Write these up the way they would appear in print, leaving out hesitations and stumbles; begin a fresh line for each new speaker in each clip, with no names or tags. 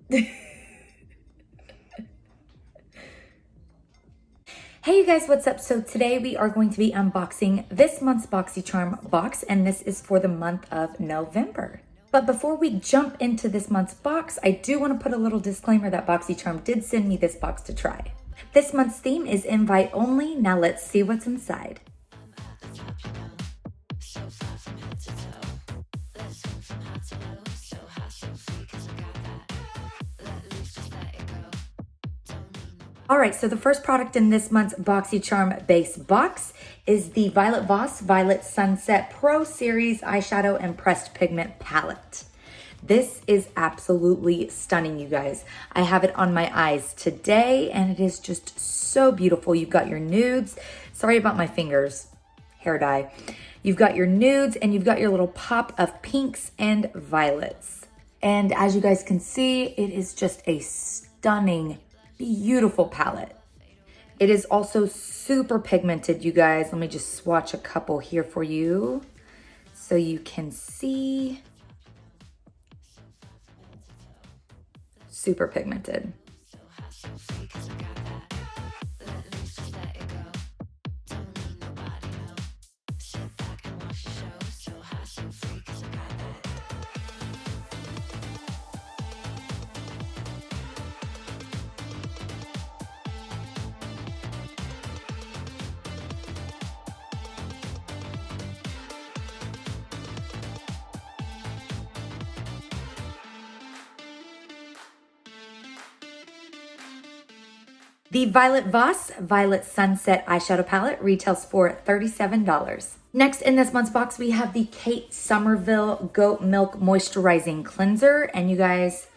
Hey you guys, what's up? So today we are going to be unboxing this month's Boxycharm box, and this is for the month of November. But before we jump into this month's box, I do want to put a little disclaimer that Boxycharm did send me this box to try. This month's theme is invite only. Now let's see what's inside. All right, so the first product in this month's Boxycharm base box is the Voss Violet Sunset Pro Series Eyeshadow and Pressed Pigment Palette. This is absolutely stunning, you guys. I have it on my eyes today, and it is just so beautiful. You've got your nudes. Sorry about my fingers, hair dye. You've got your nudes, and you've got your little pop of pinks and violets. And as you guys can see, it is just a stunning, beautiful palette. It is also super pigmented, you guys. Let me just swatch a couple here for you so you can see. Super pigmented. The Voss Violet Sunset Eyeshadow Palette retails for $37. Next in this month's box, we have the Somerville Goat Milk Moisturizing Cleanser. And you guys,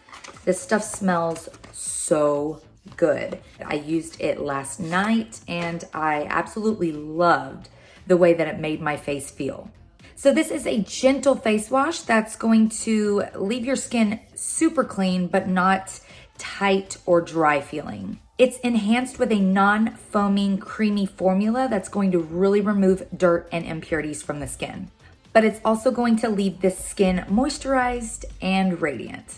this stuff smells so good. I used it last night and I absolutely loved the way that it made my face feel. So this is a gentle face wash that's going to leave your skin super clean, but not tight or dry feeling. It's enhanced with a non-foaming, creamy formula that's going to really remove dirt and impurities from the skin. But it's also going to leave this skin moisturized and radiant.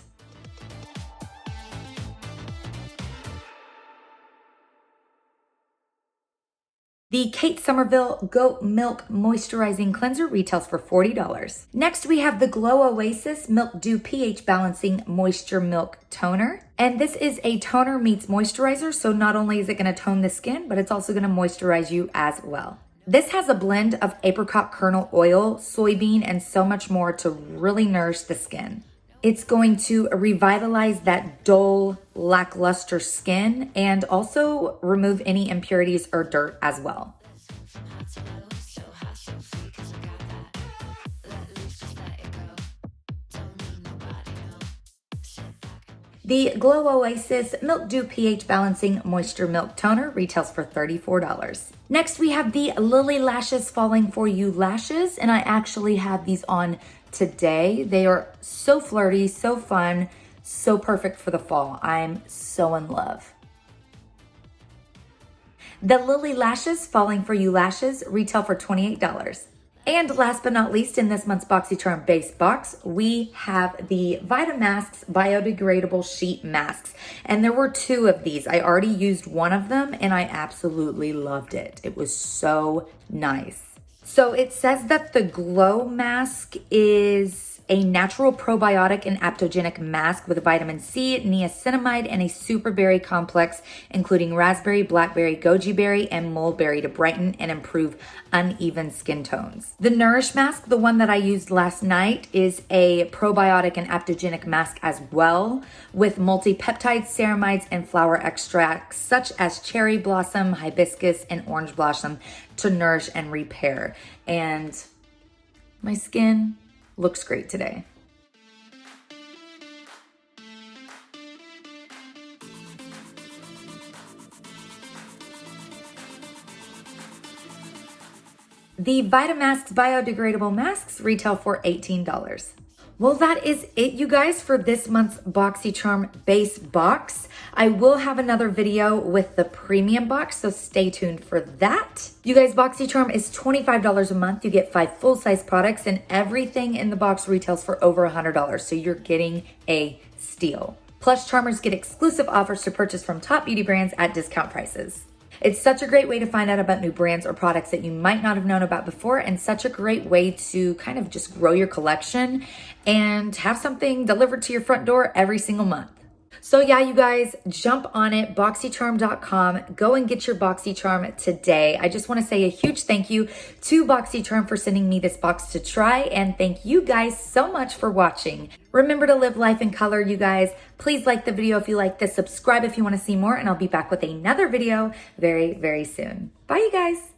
The Somerville Goat Milk Moisturizing Cleanser retails for $40. Next, we have the Glow Oasis Milk Dew pH Balancing Moisture Milk Toner. And this is a toner meets moisturizer, so not only is it going to tone the skin, but it's also going to moisturize you as well. This has a blend of apricot kernel oil, soybean, and so much more to really nourish the skin. It's going to revitalize that dull, lackluster skin and also remove any impurities or dirt as well. The Glow Oasis Milk Dew pH Balancing Moisture Milk Toner retails for $34. Next, we have the Lilly Lashes Falling For You Lashes, and I actually have these on today. They are so flirty, so fun, so perfect for the fall. I'm so in love. The Lilly Lashes Falling For You Lashes retail for $28. And last but not least, in this month's Boxycharm base box, we have the Vitamask's biodegradable sheet masks. And there were two of these. I already used one of them and I absolutely loved it. It was so nice. So it says that the Glow Mask is a natural probiotic and aptogenic mask with vitamin C, niacinamide, and a super berry complex, including raspberry, blackberry, goji berry, and mulberry to brighten and improve uneven skin tones. The Nourish Mask, the one that I used last night, is a probiotic and aptogenic mask as well, with multi-peptides, ceramides, and flower extracts such as cherry blossom, hibiscus, and orange blossom to nourish and repair. And my skin looks great today. The Vitamask's biodegradable masks retail for $18. Well, that is it, you guys, for this month's Boxycharm base box. I will have another video with the premium box, so stay tuned for that. You guys, Boxycharm is $25 a month. You get 5 full-size products, and everything in the box retails for over $100, so you're getting a steal. Plus, charmers get exclusive offers to purchase from top beauty brands at discount prices. It's such a great way to find out about new brands or products that you might not have known about before, and such a great way to kind of just grow your collection and have something delivered to your front door every single month. So yeah, you guys, jump on it, Boxycharm.com. Go and get your Boxycharm today. I just want to say a huge thank you to Boxycharm for sending me this box to try, and thank you guys so much for watching. Remember to live life in color, you guys. Please like the video if you like this, subscribe if you want to see more, and I'll be back with another video very, very soon. Bye, you guys.